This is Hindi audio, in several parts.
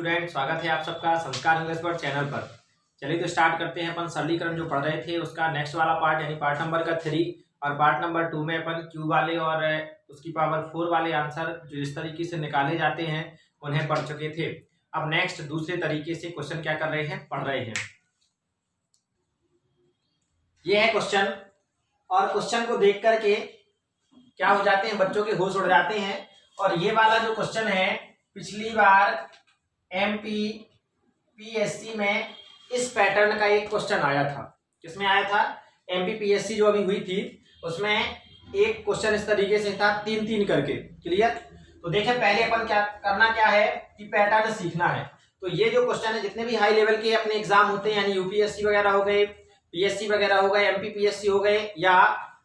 स्टूडेंट, स्वागत है आप सबका संस्कार इंग्लिश वर्ड चैनल पर। चलिए तो स्टार्ट करते हैं। अपन सरलीकरण जो पढ़ रहे थे उसका नेक्स्ट वाला पार्ट यानी पार्ट नंबर का 3 और पार्ट नंबर 2 में अपन क्यू वाले और उसकी पावर 4 वाले आंसर जो इस तरीके से निकाले जाते हैं उन्हें पढ़ चुके थे। अब नेक्स्ट दूसरे तरीके से क्वेश्चन क्या कर रहे हैं, पढ़ रहे हैं। ये है क्वेश्चन और क्वेश्चन को देख करके क्या हो जाते हैं, बच्चों के होश उड़ जाते हैं। और ये वाला जो क्वेश्चन है पिछली बार एमपीपीएससी में इस पैटर्न का एक क्वेश्चन आया था। किसमें आया था? एमपीपीएससी जो अभी हुई थी उसमें एक क्वेश्चन इस तरीके से था, 3-3 करके। क्लियर? तो देखें पहले अपन क्या है कि पैटर्न सीखना है। तो ये जो क्वेश्चन है जितने भी हाई लेवल के अपने एग्जाम होते हैं यानी यूपीएससी वगैरह हो गए, पीएससी वगैरह हो गए, एमपीपीएससी हो गए या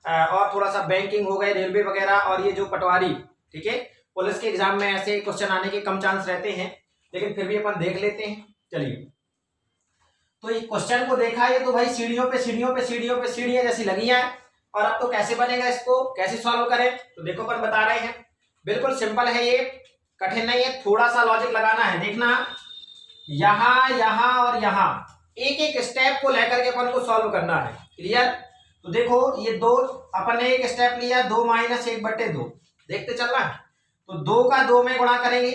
और थोड़ा सा बैंकिंग हो गए, रेलवे वगैरह, और ये जो पटवारी, ठीक है, पुलिस के एग्जाम में ऐसे क्वेश्चन आने के कम चांस रहते हैं, लेकिन फिर भी अपन देख लेते हैं। चलिए, तो ये क्वेश्चन को देखा, ये तो भाई सीढ़ियों पे सीढ़ियां जैसी लगी हैं। और अब तो कैसे बनेगा, इसको कैसे सॉल्व करें? तो देखो अपन बता रहे हैं, बिल्कुल सिंपल है, ये कठिन नहीं है, थोड़ा सा लॉजिक लगाना है। देखना, यहां और यहां एक एक स्टेप को लेकर के अपन को सॉल्व करना है। क्लियर? तो देखो ये दो अपन ने एक स्टेप लिया, 2 - 1/2 देखते चल रहा है। तो 2 का 2 में गुणा करेंगे,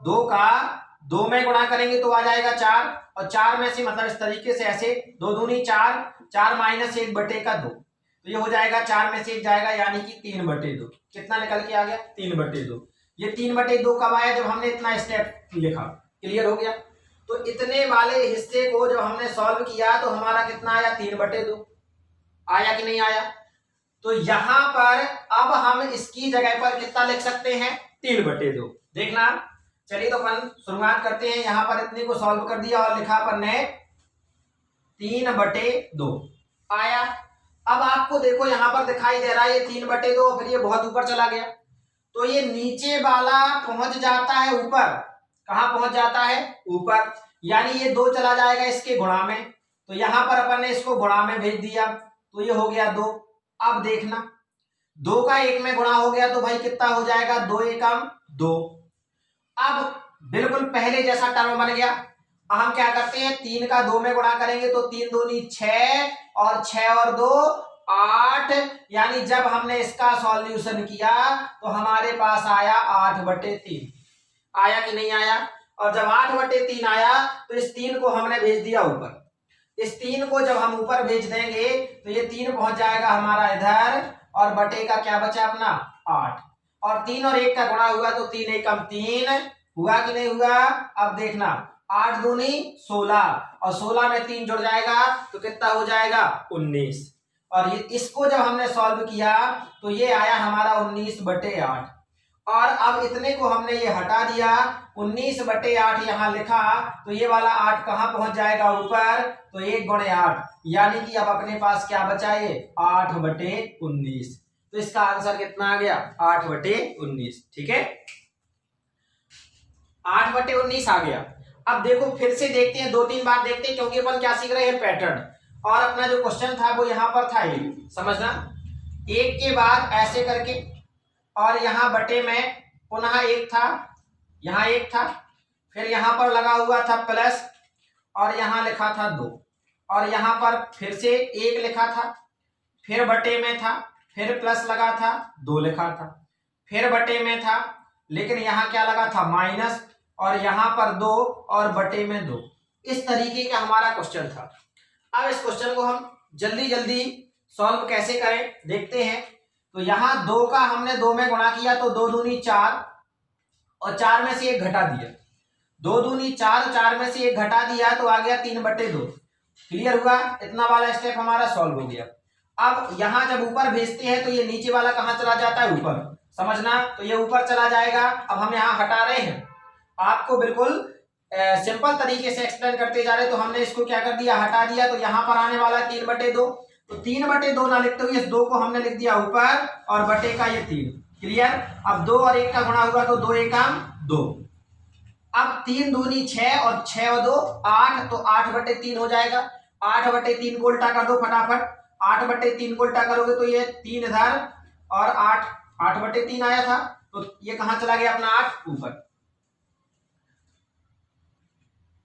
2 का 2 में गुणा करेंगे तो आ जाएगा 4, और 4 में से मतलब इस तरीके से ऐसे 2 दूनी 4, 4 - 1/2, तो ये हो जाएगा 4 में से 1 जाएगा यानी कि 3/2। कितना निकल के आ गया? 3/2। ये 3/2 कब आया? जब हमने इतना स्टेप लिखा। क्लियर हो गया? तो इतने वाले हिस्से को जब हमने सॉल्व किया तो हमारा कितना आया? 3/2 आया कि नहीं आया? तो यहां पर अब हम इसकी जगह पर कितना लिख सकते हैं? 3/2। देखना, चलिए तो अपन शुरुआत करते हैं। यहां पर इतने को सॉल्व कर दिया और लिखा अपन ने 3/2 आया। अब आपको देखो यहां पर दिखाई दे रहा है ये 3/2, फिर ये बहुत ऊपर चला गया, तो ये नीचे वाला पहुंच जाता है ऊपर। कहां पहुंच जाता है? ऊपर, यानी ये 2 चला जाएगा इसके गुणा में। तो यहां पर अपन ने इसको गुणा में भेज दिया, तो ये हो गया 2। अब देखना, 2 का 1 में गुणा हो गया तो भाई कितना हो जाएगा? 2 एकम 2। अब बिल्कुल पहले जैसा टर्म बन गया। अब हम क्या करते हैं, 3 का 2 में गुणा करेंगे तो 3 दूनी 6, और 6 और 2 8, यानी जब हमने इसका सॉल्यूशन किया तो हमारे पास आया 8/3। आया कि नहीं आया? और जब 8/3 आया तो इस 3 को हमने भेज दिया ऊपर। इस 3 को जब हम ऊपर भेज देंगे तो ये 3 पहुंच जाएगा हमारा इधर, और बटे का क्या बचा अपना? 8, और 3 और 1 का गुणा हुआ तो 3 एकम 3 हुआ कि नहीं हुआ? अब देखना, 8 दूनी 16, और 16 में 3 जुड़ जाएगा तो कितना हो जाएगा? 19। और ये इसको जब हमने सॉल्व किया तो ये आया हमारा 19/8। और अब इतने को हमने ये हटा दिया, 19/8 यहां लिखा, तो ये वाला 8 कहां पहुंच जाएगा? ऊपर। तो 1 × 8, यानी कि अब अपने पास क्या बचा? ये 8/19। तो इसका आंसर कितना आ गया? 8/19। ठीक है, 8/19 आ गया। अब देखो फिर से देखते हैं, 2-3 बार देखते हैं, क्योंकि अपन क्या सीख रहे हैं? पैटर्न। और अपना जो क्वेश्चन था वो यहां पर था, ये समझना, एक के बाद ऐसे करके, और यहां बटे में पुनः 1 था, यहां 1 था, फिर यहां पर लगा हुआ था प्लस, और यहां लिखा था 2, और यहां पर फिर से 1 लिखा था, फिर बटे में था, फिर प्लस लगा था, 2 लिखा था, फिर बटे में था, लेकिन यहां क्या लगा था? माइनस, और यहां पर 2 और बटे में 2। इस तरीके का हमारा क्वेश्चन था। अब इस क्वेश्चन को हम जल्दी जल्दी सॉल्व कैसे करें देखते हैं। तो यहां 2 का हमने 2 में गुणा किया तो 2 दूनी 4, और 4 में से 1 घटा दिया, 2 दूनी 4, 4 में से 1 घटा दिया तो आ गया 3/2। क्लियर हुआ? इतना वाला स्टेप हमारा सॉल्व हो गया। अब यहां जब ऊपर भेजते हैं तो ये नीचे वाला कहां चला जाता है? ऊपर। समझना, तो ये ऊपर चला जाएगा। अब हम यहां हटा रहे हैं, आपको बिल्कुल सिंपल तरीके से एक्सप्लेन करते जा रहे, तो हमने इसको क्या कर दिया? हटा दिया। तो यहां पर आने वाला 3/2, तो 3/2 ना लिखते हुए इस 2 को हमने लिख दिया ऊपर, और बटे का ये 3। क्लियर? अब 2 और 1 का गुणा हुआ तो 2 एकम 2। अब 3 दूनी 6, और 6 और 2 8, तो 8/3 हो जाएगा। 8/3 को उल्टा कर दो फटाफट, 8/3 को उल्टा करोगे तो ये 3 इधर, और 8/3 आया था, तो ये कहां चला गया अपना? 8 ऊपर।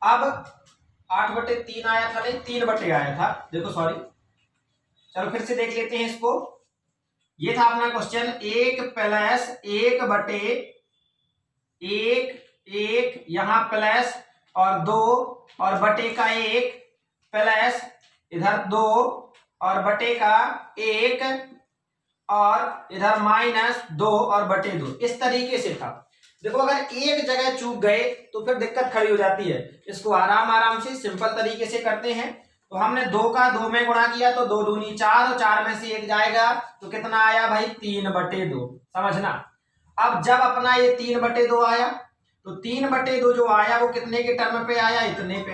अब 8/3 आया था, नहीं 3 आया था, देखो सॉरी, चलो फिर से देख लेते हैं इसको। ये था अपना क्वेश्चन 1 प्लस 1/1 यहां प्लस और 2 और बटे का 1 प्लस इधर 2 और बटे का 1 और इधर -2 और बटे 2, इस तरीके से था। देखो अगर एक जगह चूक गए तो फिर दिक्कत खड़ी हो जाती है। इसको आराम आराम से सिंपल तरीके से करते हैं। तो हमने 2 का 2 में गुणा किया तो 2 दूनी 4 और 4 में से 1 जाएगा तो कितना आया भाई 3/2, समझना। अब जब अपना ये 3/2 आया तो 3/2 जो आया वो कितने के टर्म पे आया, इतने पे।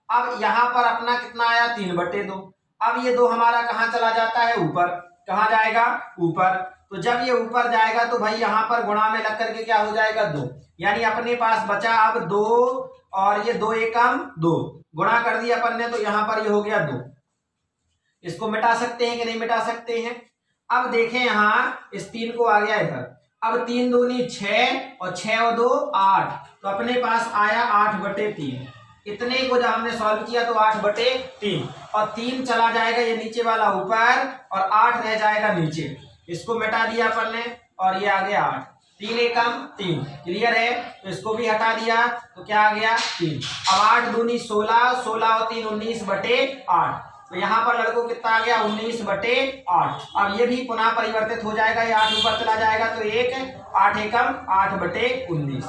अब यहां पर अपना कितना आया 3/2। अब ये 2 हमारा कहां चला जाता है, ऊपर। कहां जाएगा, ऊपर। तो जब ये ऊपर जाएगा तो भाई यहां पर गुणा में लग करके क्या हो जाएगा 2, यानी अपने पास बचा अब 2 और ये 2 एकम 2 गुणा कर दिया अपन ने तो यहां पर ये हो गया 2। इसको मिटा सकते हैं कि नहीं मिटा सकते हैं। अब देखें यहां इस 3 को आ गया इधर। अब 3 दूनी 6 और 6 और 2 8, तो अपने पास आया 8/3। इतने को जब हमने सॉल्व किया तो 8/3 और 3 चला जाएगा ये नीचे वाला ऊपर और 8 रह जाएगा नीचे। इसको मिटा दिया अपन ने और ये आ गया 8। 3 एकम 3, क्लियर है। तो इसको भी हटा दिया तो क्या आ गया 3। अब 8 दूनी 16, 16 और 3 19/8। तो यहाँ पर लड़कों कितना आ गया 19/8। अब ये भी पुनः परिवर्तित हो जाएगा, ये 8 ऊपर चला जाएगा तो 1 8 एकम 8/19।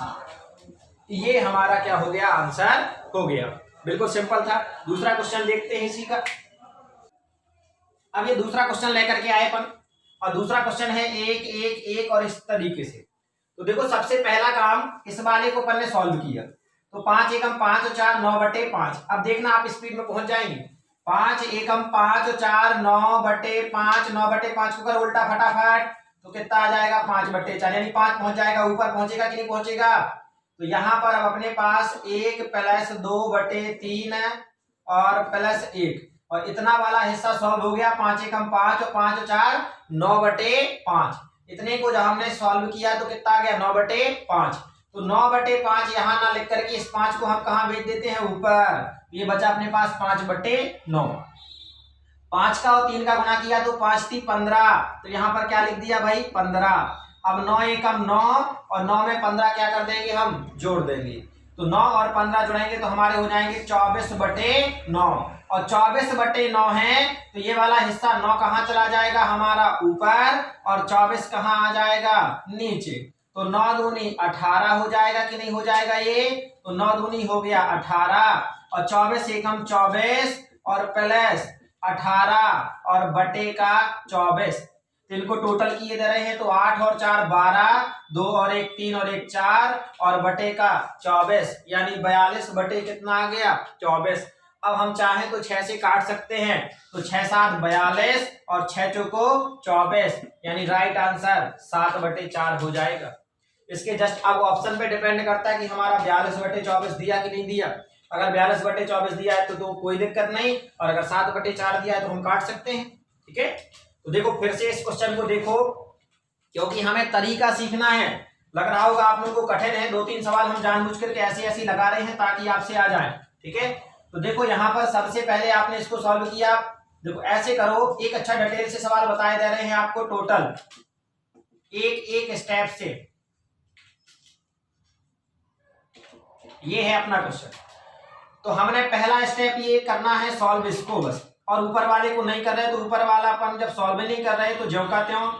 ये हमारा क्या हो गया, आंसर हो गया। बिल्कुल सिंपल था। दूसरा क्वेश्चन देखते हैं इसी का। अब ये दूसरा क्वेश्चन लेकर के आए अपन और दूसरा क्वेश्चन है 1 1 1 और इस तरीके से। तो देखो सबसे पहला काम इस वाले को अपन ने सॉल्व किया तो 5 एकम 5 और 4 9/5। अब देखना आप स्पीड में पहुंच जाएंगे। 5 एकम 5 और 4 9/5, 9/5 को कर उल्टा फटाफट तो कितना आ जाएगा 5/4, यानी 5 पहुंच जाएगा, ऊपर पहुंचेगा कि नहीं पहुंचेगा। तो यहां पर अब अपने पास 1 प्लस 2/3 और प्लस 1 और इतना वाला हिस्सा सॉल्व हो गया। 5 एकम 5 और 5 और 4 9/5। इतने को जब हमने सॉल्व किया तो कितना आ गया 9/5। तो 9/5 यहां ना लिख करके इस 5 को हम कहां भेज देते हैं, ऊपर। ये बचा अपने पास 5/9। 5 का और 3 का गुणा किया तो 5 3 15, तो यहां पर क्या लिख दिया भाई 15। अब 9 एकम 9 और 9 में 15 क्या कर देंगे हम, जोड़ देंगे। तो 9 और 15 जुड़ेंगे तो हमारे हो जाएंगे 24/9 और 24/9 है तो ये वाला हिस्सा 9 कहां चला जाएगा हमारा, ऊपर और 24 कहां आ जाएगा, नीचे। तो 9 दूनी 18 हो जाएगा कि नहीं हो जाएगा ये। तो 9 दूनी हो गया 18 और 24 एकम 24 और प्लस 18 और बटे का 24। तो इनको टोटल किए दे रहे हैं तो 8 और 4 12, 2 और 1 3 और 1 4 और बटे का 24, यानी 42 बटे कितना आ गया 24। अब हम चाहें तो 6 से काट सकते हैं तो 6 7 42 और 6 चौको 24, यानी राइट आंसर 7/4 हो जाएगा। इसके जस्ट अब ऑप्शन पे डिपेंड करता है कि हमारा 42/24 दिया कि नहीं दिया। अगर 42/24 दिया है तो कोई दिक्कत नहीं, और अगर 7/4 दिया है तो हम काट सकते हैं। ठीक है, तो देखो फिर से इस क्वेश्चन को देखो, क्योंकि हमें तरीका सीखना है। लग रहा होगा आप लोगों को कठिन है, 2-3 सवाल हम जानबूझ करके ऐसे ऐसे लगा रहे हैं ताकि आपसे आ जाए। ठीक है, तो देखो यहाँ पर सबसे पहले आपने इसको सॉल्व किया। देखो ऐसे करो, एक अच्छा डिटेल से सवाल बताए दे रहे हैं आपको टोटल एक एक स्टेप से। ये है अपना क्वेश्चन। तो हमने पहला स्टेप ये करना है सॉल्व इसको बस, और ऊपर वाले को नहीं कर रहे तो ऊपर वाला अपन जब सॉल्व नहीं कर रहे तो ज्यों का त्यों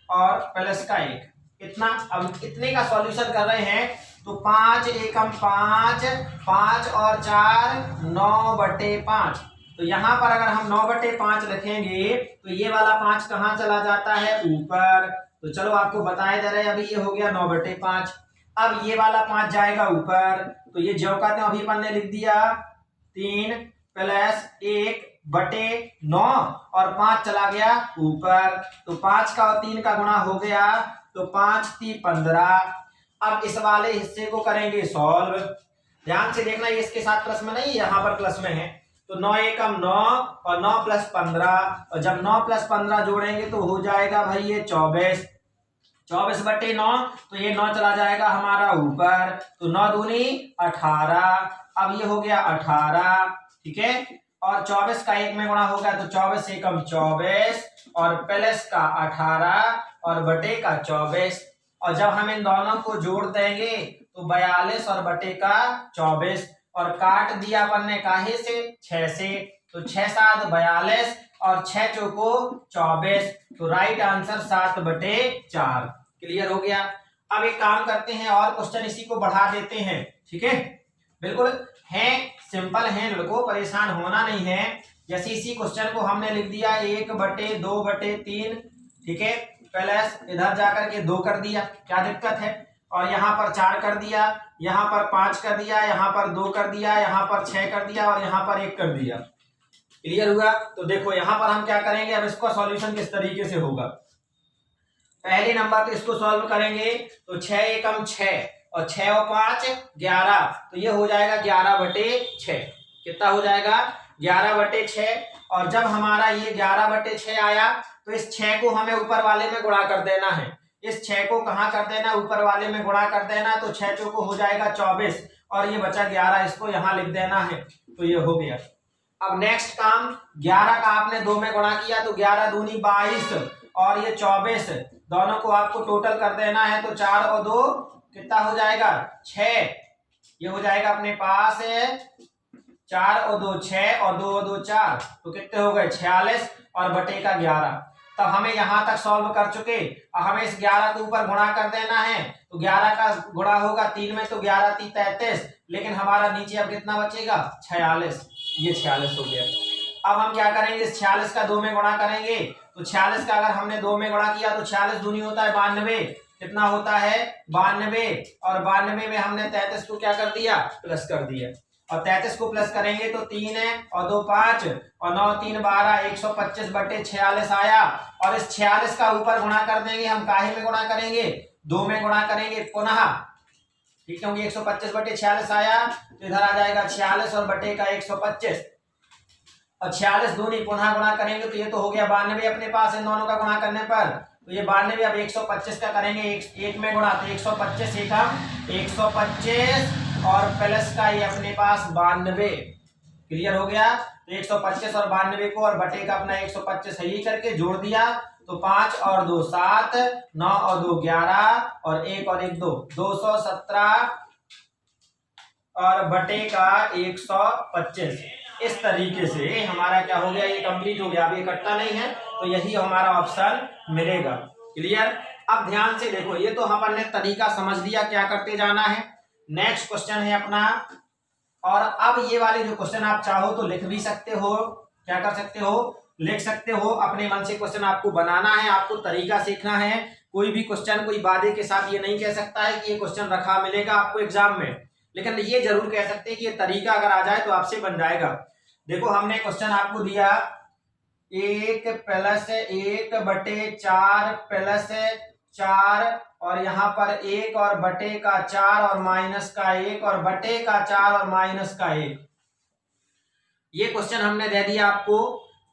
और प्लस का 1 इतना। अब इतने का सॉल्यूशन कर रहे हैं तो 5 एकम 5, 5 और 4 9/5। तो यहां पर अगर हम 9/5 लिखेंगे तो ये वाला 5 कहां चला जाता है, ऊपर। तो चलो आपको बताए दे रहे हैं, अभी ये हो गया 9/5। अब ये वाला 5 जाएगा ऊपर, तो ये ज्यों का त्यों अभी अपन ने लिख दिया 3 प्लस 1/9 और 5 चला गया ऊपर। तो 5 का और 3 का गुणा हो गया तो 5 3 15। अब इस वाले हिस्से को करेंगे सॉल्व। ध्यान से देखना, ये इसके साथ प्लस में नहीं, यहाँ पर प्लस में है। तो 9 एकम 9 और 9 + 15, और जब 9 + 15 जोड़ेंगे तो हो जाएगा भाई ये 24। 24/9, तो ये 9 चला जाएगा हमारा ऊपर, तो 9 दूनी 18। अब ये हो गया 18, ठीक है। और 24 का 1 में गुणा हो गया, तो 24 एकम 24 और प्लस का 18 और बटे का 24। और जब हम इन दोनों को जोड़ देंगे तो 42 और बटे का 24, और काट दिया अपन ने काहे से, 6 से, तो 6 7 42 और 6 चौको 24, तो राइट आंसर 7/4। क्लियर हो गया। अब एक काम करते हैं और क्वेश्चन इसी को बढ़ा देते हैं, ठीक है। बिल्कुल है, सिंपल है, लड़कों परेशान होना नहीं है। जैसे इसी क्वेश्चन को हमने लिख दिया 1/2/3, ठीक है, प्लस इधर जाकर के 2 कर दिया, क्या दिक्कत है। और यहाँ पर 4 कर दिया, यहाँ पर 5 कर दिया, यहाँ पर 2 कर दिया, यहाँ पर 6 कर दिया और यहाँ पर 1 कर दिया। क्लियर हुआ। तो देखो यहाँ पर हम क्या करेंगे, अब इसका सॉल्यूशन किस तरीके से होगा। पहले नंबर पे इसको सॉल्व करेंगे तो 6 एकम 6 और 6 और 5 11, तो ये हो जाएगा 11/6। कितना हो जाएगा, 11/6। और जब हमारा ये 11/6 आया तो इस 6 को हमें ऊपर वाले में गुणा कर देना है। इस 6 को कहाँ कर देना, ऊपर वाले में गुणा कर देना, तो 6 चौको हो जाएगा 24 और ये बचा 11, इसको यहाँ लिख देना है, तो ये हो गया। अब नेक्स्ट काम, 11 का आपने 2 में गुणा किया तो 11 दूनी 22 और ये 24, दोनों को आपको टोटल कर देना है, तो 4 और 2 कितना हो जाएगा, 6। ये हो जाएगा अपने पास 4 और 2 6 और 2 और 2 4, तो कितने हो गए 46 और बटे का 11। तब हमें यहां तक सॉल्व कर चुके। अब हमें इस 11 के ऊपर गुणा कर देना है, तो 11 का गुणा होगा 3 में, तो 11 3 33, लेकिन हमारा नीचे अब कितना बचेगा 46, ये 46 हो गया। अब हम क्या करेंगे, इस 46 का 2 में गुणा करेंगे, तो 46 का अगर हमने 2 में गुणा किया तो 46 दूनी होता है 92, कितना होता है 92, और 92 में हमने 33 को क्या कर दिया, प्लस कर दिया, और 33 को प्लस करेंगे तो 3 है और 2 5 और 9 3 12, 125/46 आया। और इस 46 का ऊपर गुणा कर देंगे, हम काहे में गुणा करेंगे, 2 में गुणा करेंगे पुनः, ठीक है, 125/46 आया, तो इधर आ जाएगा 46 और बटे का 125, और 46 दूनी पुनः गुणा करेंगे तो ये तो हो गया 92 अपने पास इन दोनों का गुणा करने पर, तो ये 92 अब 125 का करेंगे, एक में गुणा, तो 125 एकम 125 और प्लस का ये अपने पास 92। क्लियर हो गया। तो 125 और 92 को और बटे का अपना 125 सही करके जोड़ दिया, तो 5 और 2 7, 9 और 2 11 और 1 और 1 2, 217 और बटे का 125। इस तरीके से हमारा क्या हो गया, ये कंप्लीट हो गया। अब ये कटता नहीं है, तो यही हमारा ऑप्शन मिलेगा। क्लियर। अब ध्यान से देखो, ये तो हमने ने तरीका समझ लिया क्या करते जाना है। नेक्स्ट क्वेश्चन है अपना, और अब ये वाले जो क्वेश्चन आप चाहो तो लिख भी सकते हो, क्या कर सकते हो, लिख सकते हो। अपने मन से क्वेश्चन आपको बनाना है, आपको तरीका सीखना है। कोई भी क्वेश्चन कोई वादे के साथ ये नहीं कह सकता है कि ये क्वेश्चन रखा मिलेगा आपको एग्जाम में, लेकिन ये जरूर कह सकते हैं कि ये तरीका अगर आ जाए तो आपसे बन जाएगा। देखो हमने क्वेश्चन आपको दिया 1 + 1/4 + 4 और यहाँ पर 1 और बटे का 4 और माइनस का 1 और बटे का 4 और माइनस का 1। ये क्वेश्चन हमने दे दिया आपको।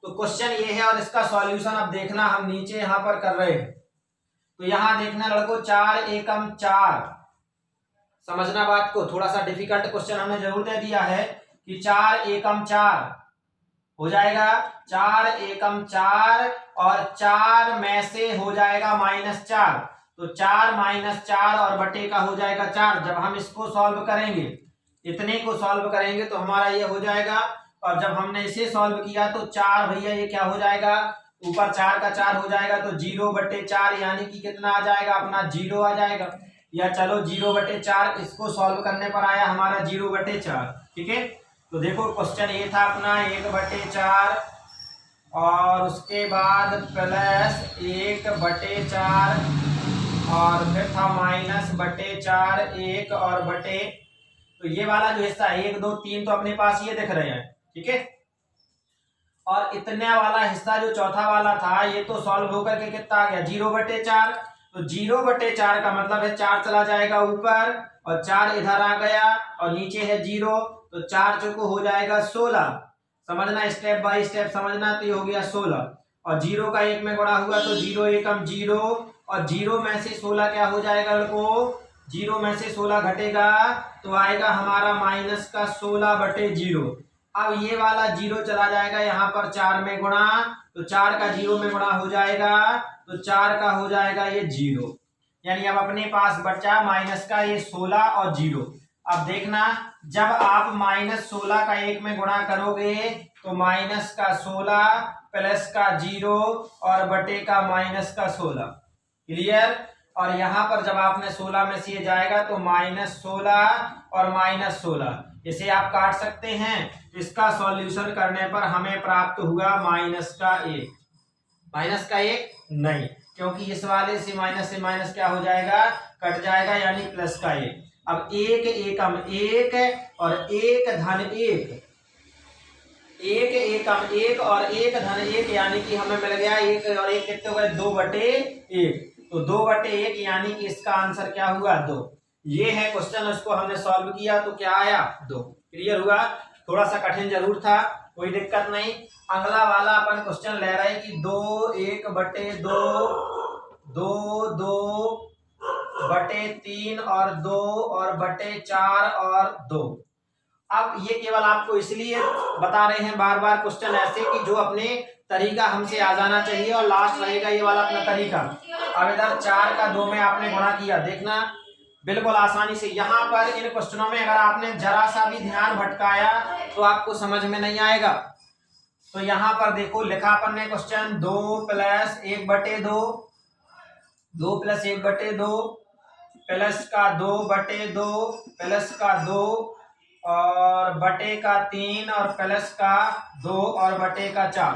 तो क्वेश्चन ये है और इसका सॉल्यूशन अब देखना, हम नीचे यहाँ पर कर रहे हैं। तो यहाँ देखना लड़कों, 4 एकम 4, समझना बात को, थोड़ा सा डिफिकल्ट क्वेश्चन हमने जरूर दे दिया है कि 4 एकम 4 हो जाएगा, 4 एकम 4 और 4 में से हो जाएगा -4, तो 4 - 4 और बटे का हो जाएगा 4। जब हम इसको सॉल्व करेंगे, इतने को सॉल्व करेंगे तो हमारा ये हो जाएगा, और जब हमने इसे सॉल्व किया तो 4 भैया ये क्या हो जाएगा, ऊपर 4 का 4 हो जाएगा, तो 0/4 यानी कि कितना आ जाएगा अपना 0 आ जाएगा। या चलो 0/4 इसको सॉल्व करने पर आया हमारा 0/4। ठीक है, तो देखो क्वेश्चन ये था अपना 1/4 और उसके बाद प्लस 1/4 और फिर था -/4 1 और बटे, तो ये वाला जो हिस्सा 1 2 3 तो अपने पास ये दिख रहे हैं। ठीक है, और इतना वाला हिस्सा जो चौथा वाला था ये तो सॉल्व होकर के कितना आ गया 0/4। तो 0/4 का मतलब है 4 चला जाएगा ऊपर और 4 इधर आ गया और नीचे है 0, तो 4 चौको हो जाएगा 16। समझना, स्टेप बाय स्टेप समझना। तो ये हो गया 16 और 0 का 1 में गुणा हुआ तो 0 एकम 0 और 0 में से 16 क्या हो जाएगा लड़कों, 0 में से 16 घटेगा तो आएगा हमारा माइनस का 16/0। अब ये वाला 0 चला जाएगा यहाँ पर 4 में गुणा, तो 4 का 0 में गुणा हो जाएगा, तो 4 का हो जाएगा ये 0, यानी अब अपने पास बचा माइनस का ये 16 और 0। अब देखना, जब आप -16 का 1 में गुणा करोगे तो माइनस का 16 प्लस का 0 और बटे का माइनस का 16, क्लियर। और यहाँ पर जब आपने 16 में से ये जाएगा तो -16 और -16 इसे आप काट सकते हैं। इसका सॉल्यूशन करने पर हमें प्राप्त हुआ -1। -1 नहीं, क्योंकि इस वाले से माइनस क्या हो जाएगा, कट जाएगा, यानी +1। अब 1 एकम 1 और 1 धन 1, 1 एकम 1 और 1 धन 1, यानी कि हमें मिल गया 1 और 1 कितने हो गए, 2/1। तो 2/1 यानी कि इसका आंसर क्या हुआ, 2। ये है क्वेश्चन, उसको हमने सॉल्व किया तो क्या आया, 2। क्लियर हुआ। थोड़ा सा कठिन जरूर था, कोई दिक्कत नहीं। अगला वाला अपन क्वेश्चन ले रहे हैं कि 2 1/2 2 2/3 और 2 और बटे 4 और 2। अब ये केवल आपको इसलिए बता रहे हैं बार बार क्वेश्चन ऐसे कि जो अपने तरीका हमसे आ जाना चाहिए, और लास्ट रहेगा ये वाला अपना तरीका। अब इधर 4 का 2 में आपने गुणा किया, देखना बिल्कुल आसानी से। यहाँ पर इन क्वेश्चनों में अगर आपने जरा सा भी ध्यान भटकाया तो आपको समझ में नहीं आएगा। तो यहाँ पर देखो लिखा अपन ने क्वेश्चन 2 + 1/2 2 + 1/2 प्लस का 2/2 प्लस का 2 और बटे का 3 और प्लस का 2 और बटे का 4।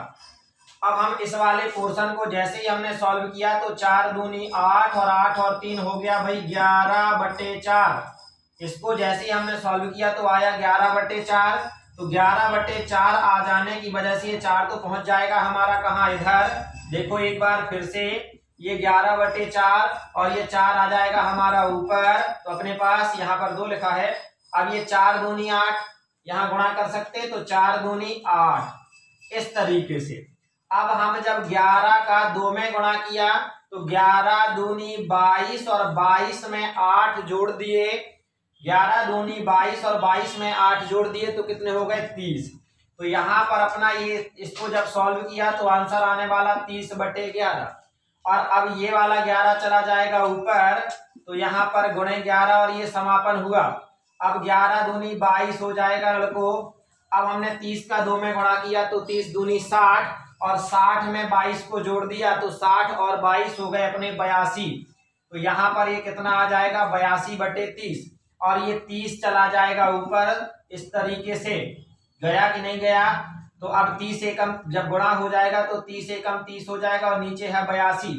अब हम इस वाले पोर्शन को जैसे ही हमने सॉल्व किया तो 4 दूनी 8 और 8 और 3 हो गया भाई 11/4। इसको जैसे ही हमने सॉल्व किया तो आया 11/4। तो 11/4 आ जाने की वजह से ये 4 तो पहुंच जाएगा हमारा कहाँ, इधर। देखो एक बार फिर से, ये 11/4 और ये 4 आ जाएगा हमारा ऊपर। तो अपने पास यहाँ पर 2 लिखा है। अब ये 4 दूनी 8, यहाँ गुणा कर सकते तो 4 दूनी 8, इस तरीके से। अब हम जब 11 का 2 में गुणा किया तो 11 दूनी 22 और 22 में 8 जोड़ दिए, 11 दूनी 22 और 22 में 8 जोड़ दिए तो कितने हो गए, 30। तो यहाँ पर अपना ये इसको जब सॉल्व किया तो आंसर आने वाला 30/11। और अब ये वाला 11 चला जाएगा ऊपर, तो यहाँ पर गुणे 11 और ये समापन हुआ। अब 11 दूनी 22 हो जाएगा लड़कों। अब हमने 30 का 2 में गुणा किया तो 30 दूनी 60 और 60 में 22 को जोड़ दिया तो 60 और 22 हो गए अपने 82। तो यहाँ पर ये कितना आ जाएगा, 82/30, और ये 30 चला जाएगा ऊपर। इस तरीके से गया कि नहीं गया। तो अब 30 एकम जब गुणा हो जाएगा तो 30 एकम 30 हो जाएगा और नीचे है 82।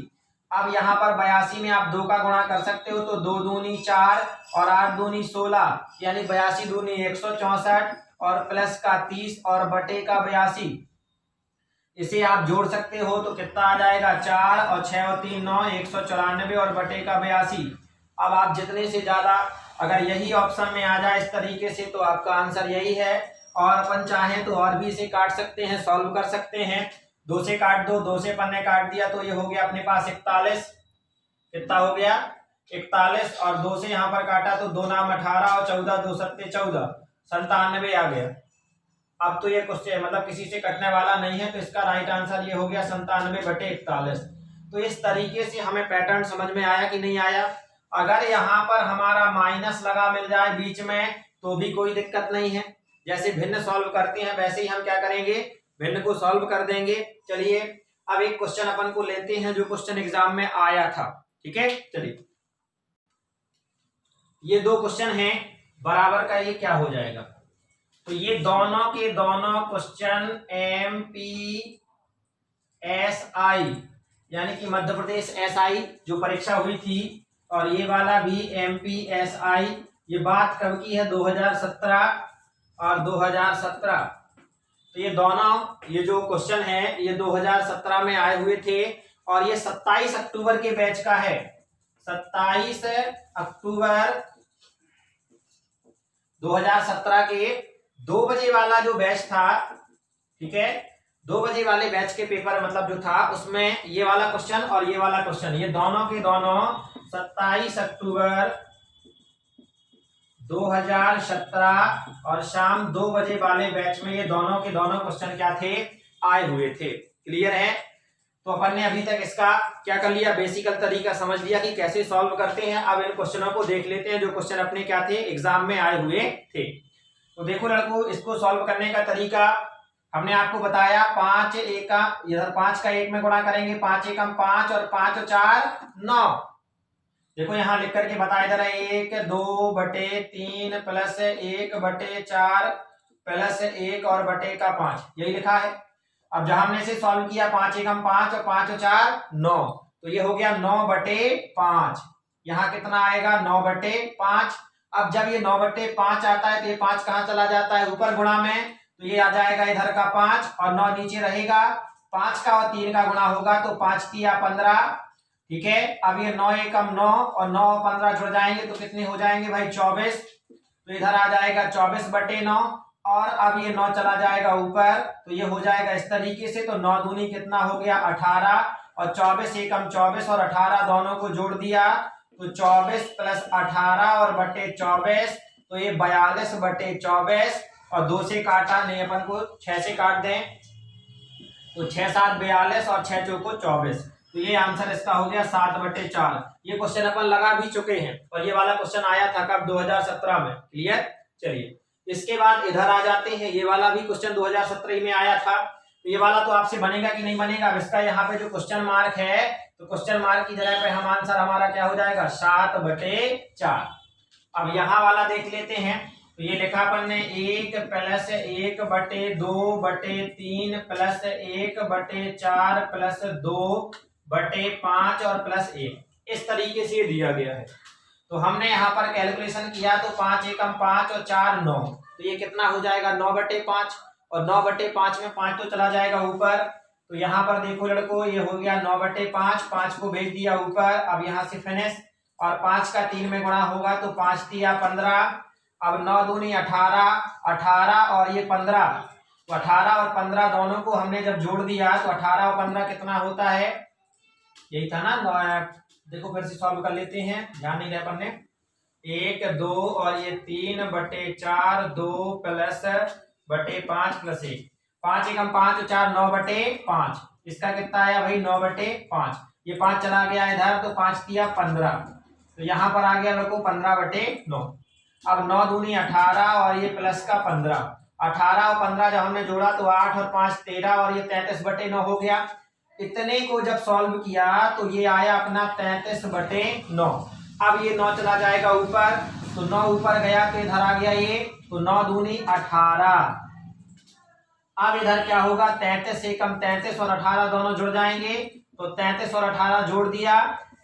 अब यहाँ पर 82 में आप 2 का गुणा कर सकते हो तो 2 दूनी 4 और 8 दूनी 16, यानी 82 दूनी 164 और प्लस का 30 और बटे का 82। इसे आप जोड़ सकते हो तो कितना आ जाएगा, 4 और 6 और 3 9, 194 और बटे का 82। अब आप जितने से ज्यादा अगर यही ऑप्शन में आ जाए इस तरीके से तो आपका आंसर यही है। और अपन चाहें तो और भी इसे काट सकते हैं, सॉल्व कर सकते हैं। 2 से काट दो, 2 से पन्ने काट दिया तो ये हो गया अपने पास 41। कितना हो गया, 41। और 2 से यहाँ पर काटा तो 2 नाम 18 और 14 2 सत्ते 14, 97 आ गया। अब तो ये क्वेश्चन मतलब किसी से कटने वाला नहीं है, तो इसका राइट आंसर ये हो गया 97/41। तो इस तरीके से हमें पैटर्न समझ में आया कि नहीं आया। अगर यहाँ पर हमारा माइनस लगा मिल जाए बीच में तो भी कोई दिक्कत नहीं है। जैसे भिन्न सॉल्व करते हैं वैसे ही हम क्या करेंगे, भिन्न को सॉल्व कर देंगे। चलिए अब एक क्वेश्चन अपन को लेते हैं जो क्वेश्चन एग्जाम में आया था। ठीक है, चलिए ये 2 क्वेश्चन हैं बराबर का, ये क्या हो जाएगा। तो ये दोनों के दोनों क्वेश्चन MPSI यानी कि मध्य प्रदेश SI जो परीक्षा हुई थी, और ये वाला भी MPSI। ये बात कब की है, 2017 और 2017। तो ये दोनों ये जो क्वेश्चन है ये 2017 में आए हुए थे, और ये 27 अक्टूबर के बैच का है। 27 अक्टूबर 2017 के 2 बजे वाला जो बैच था, ठीक है, 2 बजे वाले बैच के पेपर मतलब जो था उसमें ये वाला क्वेश्चन और ये वाला क्वेश्चन, ये दोनों के दोनों 27 अक्टूबर 2017 और शाम 2 बजे वाले बैच में ये दोनों के दोनों क्वेश्चन क्या थे, आए हुए थे। क्लियर है? तो अपन ने अभी तक इसका क्या कर लिया, बेसिकल तरीका समझ लिया कि कैसे सॉल्व करते हैं। अब इन क्वेश्चनों को देख लेते हैं जो क्वेश्चन अपने क्या थे, एग्जाम में आए हुए थे। तो देखो लड़कों, इसको सॉल्व करने का तरीका हमने आपको बताया। 5 एकम, इधर 5 का 1 में गुणा करेंगे, 5 एकम 5 और 5 और 4 9। देखो यहां लिख करके बताया जा रहा है 1 2 बटे 3 प्लस 1 बटे 4 प्लस 1 और बटे का 5, यही लिखा है। अब जहां हमने इसे सॉल्व किया 5 एकम 5 और 5 और 4 9, तो ये हो गया 9 बटे 5। यहाँ कितना आएगा, 9 बटे 5। अब जब ये 9 बटे 5 आता है तो ये 5 कहाँ चला जाता है, ऊपर गुणा में, तो ये आ जाएगा इधर का 5 और 9 नीचे रहेगा। 5 का और 3 का गुणा होगा तो 5 तिया 15। ठीक है, अब ये 9 एकम 9 और 9 और 15 जुड़ जाएंगे तो कितने हो जाएंगे भाई, 24। तो इधर आ जाएगा 24 बटे 9 और अब ये 9 चला जाएगा ऊपर, तो ये हो जाएगा इस तरीके से। तो 9 दूनी कितना हो गया 18 और 24 एकम 24 और 18 दोनों को जोड़ दिया तो 24 प्लस 18 और बटे 24, तो ये 42 बटे 24 और 2 से काटा नहीं, अपन को 6 से काट दें तो 6 7 42 और 6 चौको 24, तो ये आंसर इसका हो गया 7 बटे 4। ये क्वेश्चन अपन लगा भी चुके हैं और ये वाला क्वेश्चन आया था कब, 2017 में। क्लियर? चलिए इसके बाद इधर आ जाते हैं, ये वाला भी क्वेश्चन 2017 में आया था। तो ये वाला तो आपसे बनेगा कि नहीं बनेगा, अब इसका यहाँ पे जो क्वेश्चन मार्क है, तो क्वेश्चन मार्क की जगह पे हम आंसर हमारा क्या हो जाएगा, 7 बटे 4। अब यहाँ वाला देख लेते हैं, तो ये लिखा अपन ने 1 प्लस 1 बटे 2 बटे 3 प्लस 1 बटे 4 प्लस 2 बटे 5 और प्लस 1, इस तरीके से दिया गया है। तो हमने यहाँ पर कैलकुलेशन किया तो 5 एकम 5 और 4 9, तो ये कितना हो जाएगा 9 बटे 5 और 9 बटे 5 में 5 तो चला जाएगा ऊपर। तो यहाँ पर देखो लड़कों, ये हो गया 9 बटे 5, 5 को भेज दिया ऊपर। अब यहाँ से फिनिश और 5 का 3 में गुणा होगा तो 5 तिया 15। अब 9 दूनी 18, 18 और ये 15, तो 18 और 15 दोनों को हमने जब जोड़ दिया तो 18 और 15 कितना होता है, यही था ना। देखो फिर से सॉल्व कर लेते हैं, ध्यान नहीं दिया अपन ने। 1 2 और ये 3 बटे 4 2 प्लस बटे 5 प्लस 1, 5 एकम 5 और 4 9 बटे 5, इसका कितना आया भाई 9 बटे 5। ये 5 चला गया इधर तो 5 तिया 15, तो यहाँ पर आ गया लोगों 15 बटे 9। अब 9 दूनी 18 और ये प्लस का 15, 18 और 15 जब हमने जोड़ा तो 8 और 5 13 और ये 33 बटे 9 हो गया। इतने को जब सॉल्व किया तो ये आया अपना 33 बटे 9। अब ये 9 चला जाएगा ऊपर, तो 9 ऊपर गया तो इधर आ गया ये, तो 9 दूनी 18। अब इधर क्या होगा, 33 एकम 33 और 18 दोनों जुड़ जाएंगे, तो 33 और 18 जोड़ दिया,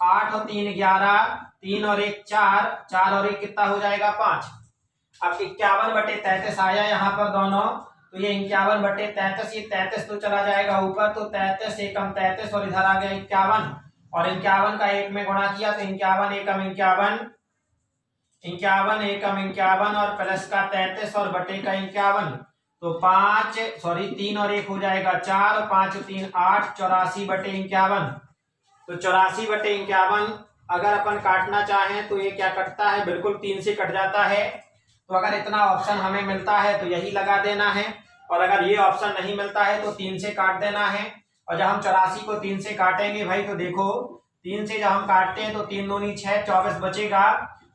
8 और 3 11, 3 और 1 4, 4 और 1 कितना हो जाएगा 5। अब 51 बटे 33 आया यहाँ पर दोनों, तो ये 51 बटे 33, ये 33 तो चला जाएगा ऊपर, तो 33 एकम 33 और इधर आ गया 51 और 51 का 1 में गुणा किया तो 51 एकम 51, 51 एकम 51 और प्लस का 33 और बटे का 51, तो 3 और 1 हो जाएगा 4 और 5 3 8, 84 बटे 51। तो 84 बटे 51 अगर अपन काटना चाहें तो ये क्या कटता है, बिल्कुल 3 से कट जाता है। तो अगर इतना ऑप्शन हमें मिलता है तो यही लगा देना है, और अगर ये ऑप्शन नहीं मिलता है तो 3 से काट देना है। और जब हम 84 को 3 से काटेंगे भाई, तो देखो 3 से जब हम काटते हैं तो 3 दूनी 6, 24 बचेगा,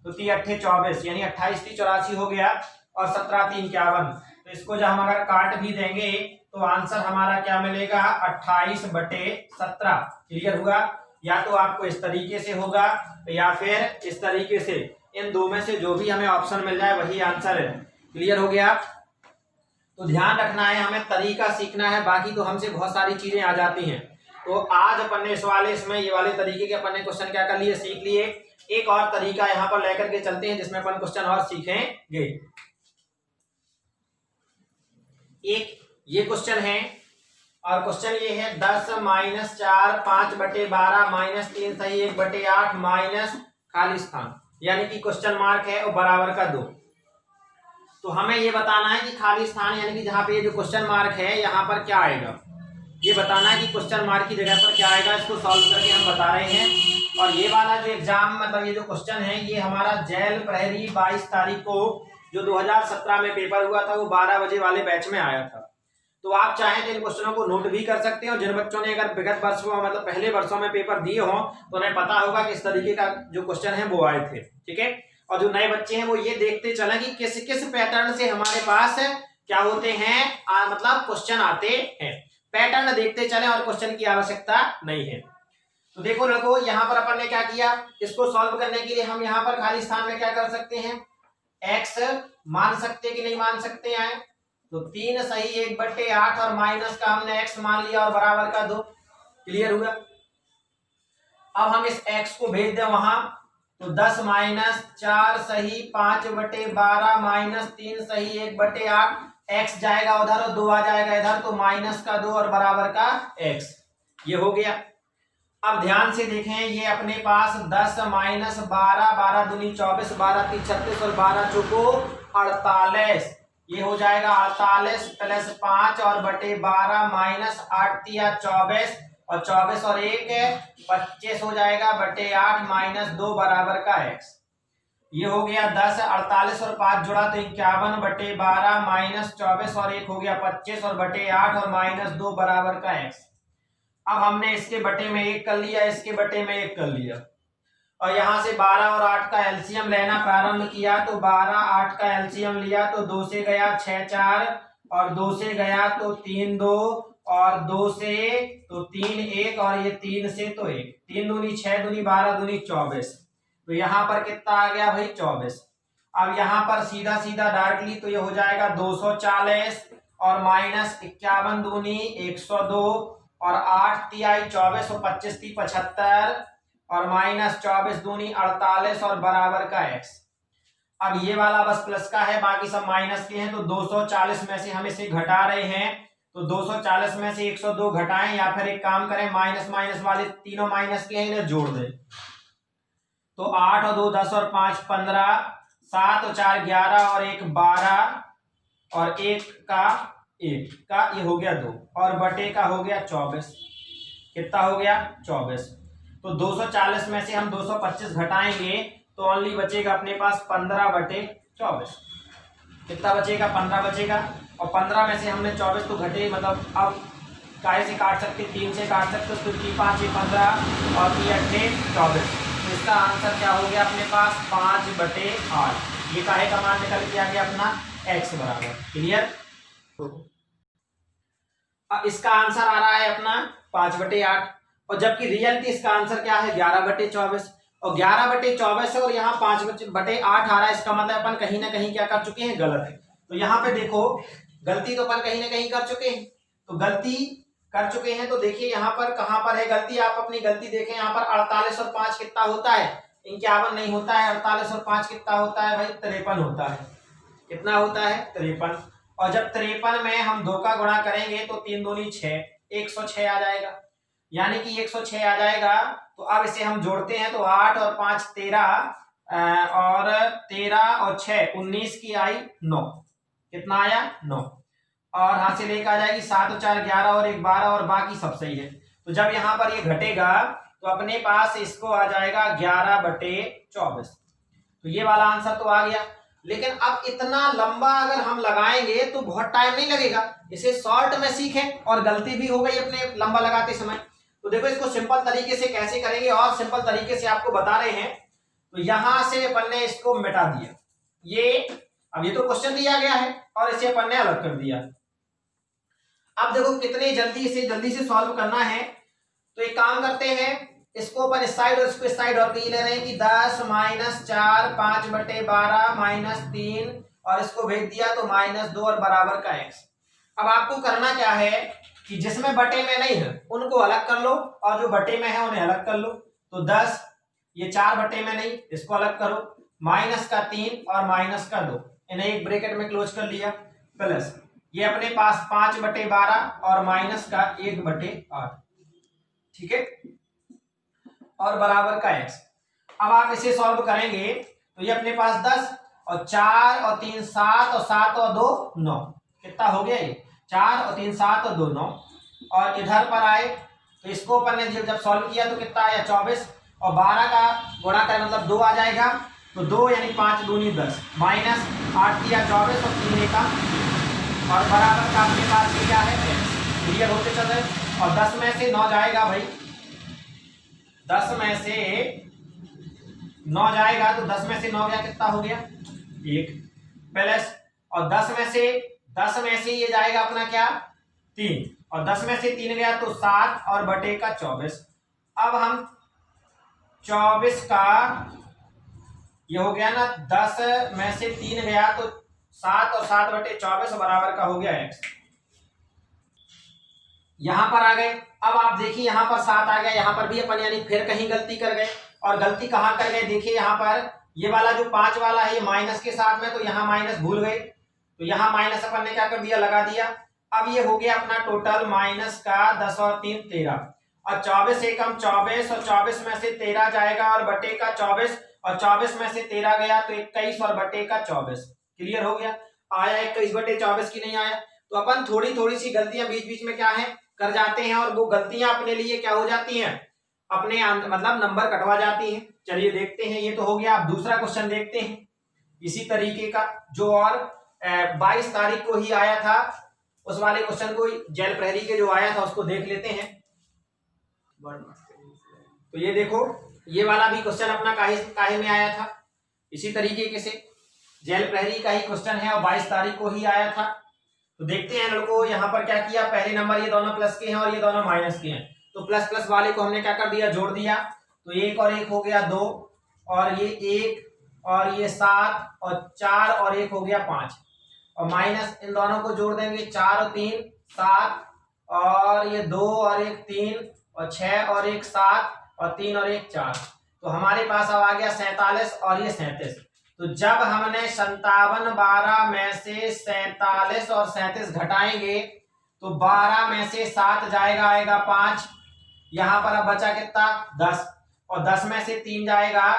तो 3 अट्ठे 24, यानी 28 3 84 हो गया और 17 3 51। तो इसको जब हम अगर काट भी देंगे तो आंसर हमारा क्या मिलेगा, 28 बटे 17। क्लियर हुआ? या तो आपको इस तरीके से होगा या फिर इस तरीके से, इन दो में से जो भी हमें ऑप्शन मिल जाए वही आंसर है। क्लियर हो गया? तो ध्यान रखना है, हमें तरीका सीखना है, बाकी तो हमसे बहुत सारी चीजें आ जाती हैं। तो आज अपन ने इसमें ये वाले तरीके के अपन ने क्वेश्चन क्या कर लिए, सीख लिए। एक और तरीका यहाँ पर लेकर के चलते हैं जिसमें अपन क्वेश्चन और सीखेंगे। एक ये क्वेश्चन है और क्वेश्चन ये है 10 - 4 5 बटे 12 -3 सही 1 बटे 8 माइनस खाली स्थान, यानी कि क्वेश्चन मार्क है और बराबर का 2। तो हमें ये बताना है कि खाली स्थान यानी कि जहां पे ये जो क्वेश्चन मार्क है यहाँ पर क्या आएगा। ये बताना है कि क्वेश्चन मार्क की जगह पर क्या आएगा, इसको सॉल्व करके हम बता रहे हैं। और ये वाला जो एग्जाम मतलब ये जो क्वेश्चन है ये हमारा जेल प्रहरी 22 तारीख को जो 2017 में पेपर हुआ था वो 12 बजे वाले बैच में आया था। तो आप चाहें तो इन क्वेश्चनों को नोट भी कर सकते हैं, और जिन बच्चों ने अगर विगत वर्षों मतलब पहले वर्षों में पेपर दिए हों तो उन्हें पता होगा कि इस तरीके का जो क्वेश्चन है वो आए थे। ठीक है, और जो नए बच्चे हैं वो ये देखते चले कि किस किस पैटर्न से हमारे पास क्या होते हैं मतलब क्वेश्चन आते हैं। पैटर्न देखते चले और क्वेश्चन की आवश्यकता नहीं है। तो देखो लड़कों, यहाँ पर अपन ने क्या किया, इसको सॉल्व करने के लिए हम यहाँ पर खाली स्थान में क्या कर सकते हैं, x मान सकते कि नहीं मान सकते हैं। तो 3 सही 1/8 और माइनस का हमने x मान लिया और बराबर का 2। क्लियर हुआ। अब हम इस x को भेज दें वहां, तो 10 - 4 सही 5/12 माइनस 3 सही 1/8, x जाएगा उधर और 2 आ जाएगा इधर, तो माइनस का 2 और बराबर का x। ये हो गया। अब ध्यान से देखें, ये अपने पास 10 - 12 12 दूनी 24 12 3 36 और 12 चौको 48। ये हो जाएगा 48 + 5 और बटे 12 माइनस 8 तिया 24 और 24 और 1 25 हो जाएगा बटे 8 माइनस 2 बराबर का x। ये हो गया 10 48 और 5 जुड़ा तो 51 बटे 12 माइनस 24 और 1 हो गया 25 और बटे 8 और माइनस 2 बराबर का x। अब हमने इसके बटे में 1 कर लिया, इसके बटे में 1 कर लिया, और यहां से 12 और 8 का एलसीएम लेना प्रारंभ किया। तो 12 8 का एलसीएम लिया तो 2 से गया 6 4 और 2 से गया तो 3 2 और 2 से तो 3 1 और ये 3 से तो 1, 3 दूनी 6 दूनी 12 दूनी 24। तो यहाँ पर कितना आ गया भाई 24। अब यहाँ पर सीधा सीधा डायरेक्टली तो ये हो जाएगा 240 और माइनस 51 दूनी 102 और 8 तिहाई 24 और 25 ती 75 और माइनस 24 दूनी 48 और बराबर का x। अब ये वाला बस प्लस का है, बाकी सब माइनस के हैं। तो 240 में से हम इसे घटा रहे हैं, तो 240 में से 102 घटाएं, या फिर एक काम करें माइनस माइनस वाले तीनों माइनस के हैं इन्हें जोड़ दें। तो 8 और 2 10 और 5 15, 7 और 4 11 और 1 12 और 1 का ये हो गया 2 और बटे का हो गया 24। कितना हो गया 24। तो 240 में से हम 225 घटाएंगे तो ओनली बचेगा अपने पास 15/24। कितना बचेगा 15 बचेगा, और 15 में से हमने 24 तो घटे, मतलब अब काहे से काट सकते, 3 से काट सकते, तो 5 15 और 3 24। तो इसका आंसर क्या हो गया अपने पास 5/8। ये काहे का मान निकल के आ गया अपना x बराबर। क्लियर। अब इसका आंसर आ रहा है अपना 5/8, और जबकि रियलिटी इसका आंसर क्या है 11/24, और 11/24 है और यहाँ 5/8 आ रहा है। इसका मतलब अपन कहीं ना कहीं क्या कर चुके हैं, गलत है। तो यहाँ पे देखो गलती तो अपन कहीं ना कहीं कर चुके हैं, तो गलती कर चुके हैं। तो देखिए यहाँ पर कहाँ पर है गलती, आप अपनी गलती देखें। यहाँ पर 48 और 5 कितना होता है, 51 नहीं होता है। 48 और 5 कितना होता है भाई 53 होता है। कितना होता है 53। और जब 53 में हम 2 का गुणा करेंगे तो 3 दूनी 6, 106 आ जाएगा, यानी कि 106 आ जाएगा। तो अब इसे हम जोड़ते हैं तो 8 और 5 13 और 13 और 6 19 की आई 9। कितना आया 9, और हाथ से लेकर आ जाएगी 7 और 4 11 और 1 12 और बाकी सब सही है। तो जब यहाँ पर ये घटेगा तो अपने पास इसको आ जाएगा 11/24। तो ये वाला आंसर तो आ गया। लेकिन अब इतना लंबा अगर हम लगाएंगे तो बहुत टाइम नहीं लगेगा, इसे शॉर्ट में सीखें। और गलती भी हो गई अपने लंबा लगाते समय। तो देखो इसको सिंपल तरीके से कैसे करेंगे, और सिंपल तरीके से आपको बता रहे हैं। तो यहां से अपन ने इसको मिटा दिया, अब ये तो क्वेश्चन दिया गया है और इसे अपन ने अलग कर दिया। अब देखो कितने जल्दी से सॉल्व करना है। तो एक काम करते हैं, इसको अपन इस साइड और इसको इस साइड और ले रहे हैं कि 10 - 4 5/12 -3 और इसको भेज दिया तो -2 और बराबर का x। अब आपको करना क्या है कि जिसमें बटे में नहीं है उनको अलग कर लो, और जो बटे में है उन्हें अलग कर लो। तो 10 ये 4 बटे में नहीं, इसको अलग करो, माइनस का 3 और माइनस का 2, इन्हें एक ब्रैकेट में क्लोज कर लिया, प्लस ये अपने पास 5/12 और माइनस का 1/8। ठीक है, और बराबर का x। अब आप इसे सॉल्व करेंगे तो ये अपने पास 10 और 4 और 3 7 और 7 और 2 9। कितना हो गया ये 4 और 3 7 और 2 9। और इधर पर आए तो इसको अपन ने जब सॉल्व किया तो कितना आया 24 और 12 का गुणा करें मतलब 2 आ जाएगा तो 2 यानी 5 दूनी 10 माइनस 8 किया 24 और 3 का और बराबर का अपने पास क्या है x। क्लियर होते चल रहे और 10 में से 9 जाएगा भाई 10 में से 9 जाएगा तो 10 में से 9 गया कितना हो गया 1 प्लस और 10 में से ये जाएगा अपना क्या 3 और 10 में से 3 गया तो 7 और बटे का 24। अब हम 24 का ये हो गया ना 10 में से 3 गया तो 7 और 7 बटे 24 बराबर का हो गया x। यहां पर आ गए अब आप देखिए यहां पर 7 आ गया यहां पर भी अपन यानी फिर कहीं गलती कर गए और गलती कहां कर गए देखिए यहां पर ये वाला जो 5 वाला है ये माइनस के साथ में तो यहां माइनस भूल गए तो यहां माइनस अपन ने क्या कर दिया लगा दिया। अब ये हो गया अपना टोटल माइनस का 10 और 3 13 और 24 एकम 24 और 24 में से 13 जाएगा और बटे का 24 और 24 में से 13 गया तो 21 और बटे का 24। क्लियर हो गया आया 21 बटे 24 की नहीं आया तो अपन थोड़ी थोड़ी सी गलतियां बीच बीच में क्या है कर जाते हैं और वो गलतियां अपने लिए क्या हो जाती हैं अपने मतलब नंबर कटवा जाती हैं। चलिए देखते हैं ये तो हो गया। अब दूसरा क्वेश्चन देखते हैं इसी तरीके का जो और 22 तारीख को ही आया था उस वाले क्वेश्चन को जेल प्रहरी के जो आया था उसको देख लेते हैं। तो ये देखो ये वाला भी क्वेश्चन अपना काहे में आया था इसी तरीके से जेल प्रहरी का ही क्वेश्चन है और 22 तारीख को ही आया था। तो देखते हैं लड़कों यहाँ पर क्या किया पहले नंबर ये दोनों प्लस के हैं और ये दोनों माइनस के हैं तो प्लस प्लस वाले को हमने क्या कर दिया जोड़ दिया तो 1 और 1 हो गया 2 और ये 1 और ये 7 और 4 और 1 हो गया 5 और माइनस इन दोनों को जोड़ देंगे 4 और 3 7 और ये 2 और 1 3 और 6 और 1 7 और 3 और 1 4 तो हमारे पास अब आ गया 47 और ये 37। तो जब हमने 57 12 में से 47 और 37 घटाएंगे तो 12 में से 7 जाएगा आएगा 5 यहां पर अब बचा कितना 10 और 10 में से 3 जाएगा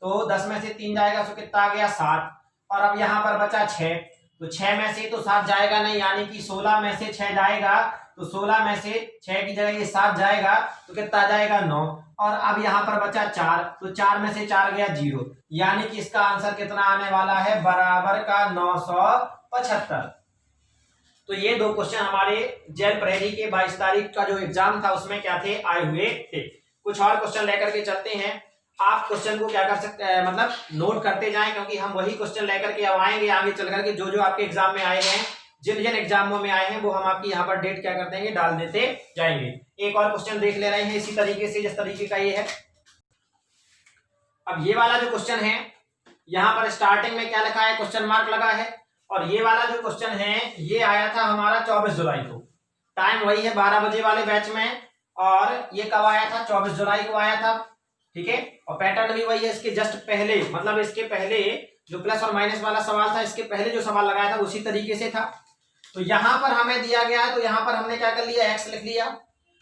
तो 10 में से 3 जाएगा तो कितना आ गया 7 और अब यहां पर बचा 6 तो 6 में से तो 7 जाएगा नहीं यानी कि 16 में से 6 जाएगा तो 16 में से 6 की जगह ये 7 जाएगा तो कितना आ जाएगा 9 और अब यहां पर बचा 4 तो 4 में से 4 गया 0 यानी कि इसका आंसर कितना आने वाला है बराबर का 975। तो ये दो क्वेश्चन हमारे जेल प्रहरी के 22 तारीख का जो एग्जाम था उसमें क्या थे आए हुए थे। कुछ और क्वेश्चन लेकर के चलते हैं। आप क्वेश्चन को क्या कर सकते हैं मतलब नोट करते जाएं क्योंकि हम वही क्वेश्चन लेकर के अब आएंगे आगे चल करके जो आपके एग्जाम में आए हैं जिन जिन एग्जामों में आए हैं वो हम आपकी यहाँ पर डेट क्या कर देंगे डाल देते जाएंगे। एक और क्वेश्चन देख ले रहे हैं इसी तरीके से जिस तरीके का ये है। अब ये वाला जो क्वेश्चन है यहाँ पर स्टार्टिंग में क्या लिखा है क्वेश्चन मार्क लगा है और ये वाला जो क्वेश्चन है ये आया था हमारा 24 जुलाई को। टाइम वही है 12 बजे वाले बैच में और ये कब आया था 24 जुलाई को आया था। ठीक है और पैटर्न भी वही है इसके जस्ट पहले मतलब इसके पहले जो प्लस और माइनस वाला सवाल था इसके पहले जो सवाल लगाया था उसी तरीके से था। तो यहां पर हमें दिया गया है तो यहां पर हमने क्या कर लिया x लिख लिया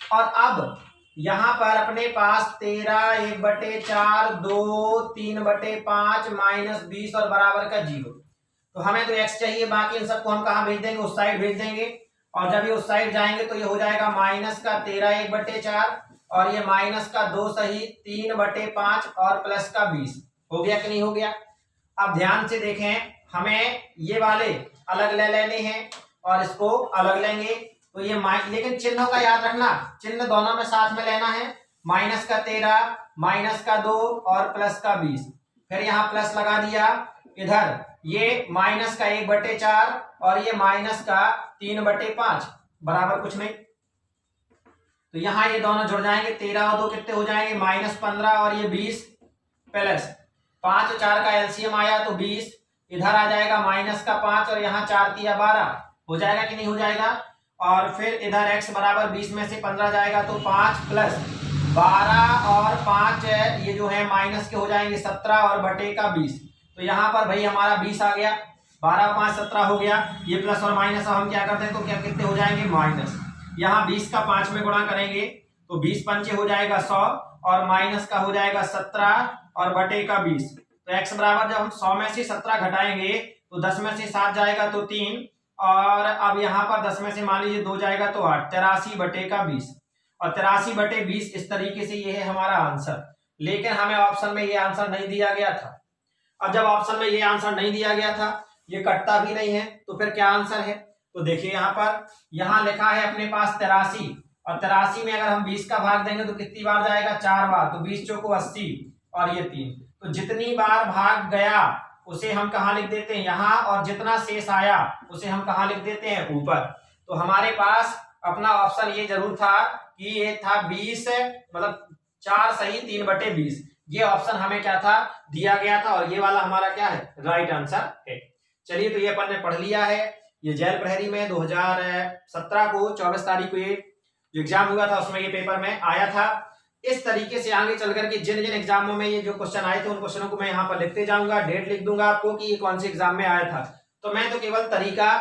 और अब यहां पर अपने पास 13 1/4 2 3/5 -20 और बराबर का 0। तो हमें तो x चाहिए बाकी इन सबको हम कहां भेज देंगे उस साइड भेज देंगे और जब ये उस साइड जाएंगे तो ये हो जाएगा माइनस का 13 1/4 और ये माइनस का 2 सही 3/5 और प्लस का 20 हो गया कि नहीं हो गया। अब ध्यान से देखें हमें ये वाले अलग ले लेने हैं और इसको अलग लेंगे तो ये लेकिन चिन्हों का याद रखना चिन्ह दोनों में साथ में लेना है माइनस का 13 माइनस का 2 और प्लस का 20 फिर यहाँ प्लस लगा दिया इधर ये माइनस का 1/4 और ये माइनस का 3/5 बराबर कुछ नहीं। तो यहाँ ये दोनों जुड़ जाएंगे 13 और 2 कितने हो जाएंगे -15 और ये 20 प्लस 5 और 4 का एलसीएम आया तो 20 इधर आ जाएगा माइनस का 5 और यहाँ 4 3 12 हो जाएगा कि नहीं हो जाएगा। और फिर इधर x बराबर 20 में से 15 जाएगा तो 5 प्लस 12 और 5 ये जो है माइनस के हो जाएंगे 17 और बटे का 20। तो यहाँ पर भाई हमारा 20 आ गया 12 5 17 हो गया ये प्लस और माइनस हम क्या करते हैं तो क्या कितने हो जाएंगे माइनस यहाँ 20 का 5 में गुणा करेंगे तो 20 पंचे हो जाएगा 100 और माइनस का हो जाएगा 17 और बटे का 20। तो x बराबर जब हम 100 में से 17 घटाएंगे तो 10 में से 7 जाएगा तो 3 और अब यहाँ पर 10 में से मान लीजिए 2 जाएगा तो 8, 83/20 और 83/20 इस तरीके से ये है हमारा आंसर। लेकिन हमें ऑप्शन में ये आंसर नहीं दिया गया था। अब जब ऑप्शन में ये आंसर नहीं दिया गया था, ये कटता भी नहीं है, तो फिर क्या आंसर है? तो देखिए यहाँ पर, यहाँ लिखा है अपने पास 83 और 83 में अगर हम 20 का भाग देंगे तो कितनी बार जाएगा? 4 बार। तो 20 चौको 80 और ये 3, तो जितनी बार भाग गया उसे हम कहाँ लिख देते हैं? यहाँ। और जितना शेष आया उसे हम कहाँ लिख देते हैं? ऊपर। तो हमारे पास अपना ऑप्शन ये जरूर था कि ये था 20, मतलब 4 सही 3/20। ये ऑप्शन हमें क्या था? दिया गया था और ये वाला हमारा क्या है? राइट आंसर है। चलिए, तो ये अपन ने पढ़ लिया है। ये जेल प्रहरी में 2017 को 24 तारीख को ये जो एग्जाम हुआ था उसमें ये पेपर में आया था। इस तरीके से आगे चल करके जिन जिन एग्जामों में ये जो क्वेश्चन आए थे उन क्वेश्चनों को मैं यहाँ पर लिखते जाऊंगा, डेट लिख दूंगा आपको कि ये कौन से एग्जाम में आया था। तो मैं तो केवल तरीका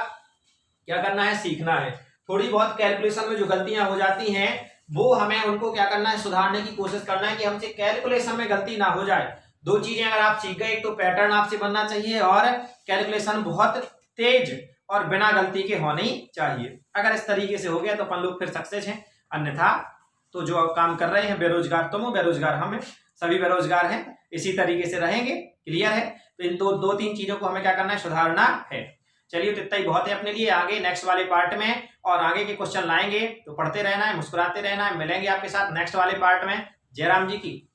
क्या करना है? सीखना है। थोड़ी बहुत कैलकुलेशन में जो गलतियां हो जाती हैं वो हमें उनको क्या करना है? सुधारने की कोशिश करना है कि हमसे कैलकुलेशन में गलती ना हो जाए। 2 चीजें अगर आप सीख गए, एक तो पैटर्न आपसे बनना चाहिए और कैलकुलेशन बहुत तेज और बिना गलती के होनी चाहिए। अगर इस तरीके से हो गया तो अपन लोग फिर सक्सेस हैं। अन्यथा तो जो काम कर रहे हैं, बेरोजगार तुम हो, बेरोजगार हम हैं, सभी बेरोजगार हैं, इसी तरीके से रहेंगे। क्लियर है? तो इन दो तीन चीजों को हमें क्या करना है? सुधारना है। चलिए, तो इतना ही बहुत है अपने लिए। आगे नेक्स्ट वाले पार्ट में और आगे के क्वेश्चन लाएंगे, तो पढ़ते रहना है, मुस्कुराते रहना है। मिलेंगे आपके साथ नेक्स्ट वाले पार्ट में। जयराम जी की